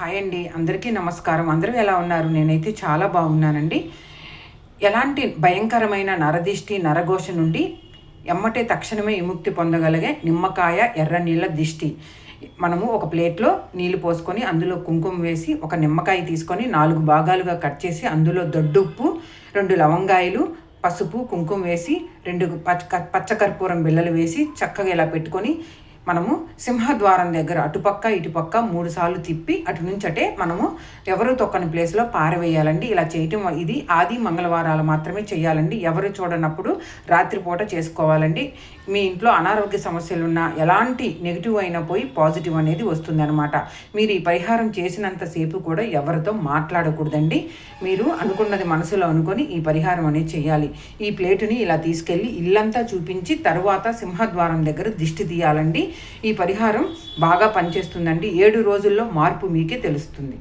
Hi అండి, అందరికీ నమస్కారం. అందరూ ఎలా ఉన్నారు? నేనైతే చాలా బాగున్నానండి. ఎలాంటి భయంకరమైన నరదిష్టి, నరఘోష నుండి ఎమ్మటే తక్షణమే విముక్తి పొందగలిగే నిమ్మకాయ ఎర్ర నీళ్ళ దిష్టి. మనము ఒక ప్లేట్లో నీళ్లు పోసుకొని అందులో కుంకుమ వేసి ఒక నిమ్మకాయ తీసుకొని 4 భాగాలుగా కట్ చేసి అందులో దొడ్డుప్పు, 2 లవంగాయలు, పసుపు, కుంకుమ వేసి 2 పచ్చకర్పూరం బిళ్ళలు వేసి చక్కగా ఇలా పెట్టుకొని మనము సింహద్వారం దగ్గర అటుపక్క ఇటుపక్క 3 సార్లు తిప్పి అటు నుంచి అటే మనము ఎవరు తొక్కని ప్లేస్లో పారవేయాలండి. ఇలా చేయటం ఇది ఆది మంగళవారాలు మాత్రమే చేయాలండి. ఎవరు చూడనప్పుడు రాత్రిపూట చేసుకోవాలండి. మీ ఇంట్లో అనారోగ్య సమస్యలు ఉన్నా ఎలాంటి నెగిటివ్ అయినా పోయి పాజిటివ్ అనేది వస్తుందన్నమాట. మీరు ఈ పరిహారం చేసినంతసేపు కూడా ఎవరితో మాట్లాడకూడదండి. మీరు అనుకున్నది మనసులో అనుకొని ఈ పరిహారం అనేది చేయాలి. ఈ ప్లేటుని ఇలా తీసుకెళ్ళి ఇల్లంతా చూపించి తరువాత సింహద్వారం దగ్గర దిష్టి తీయాలండి. ఈ పరిహారం బాగా పనిచేస్తుందండి. 7 రోజుల్లో మార్పు మీకే తెలుస్తుంది.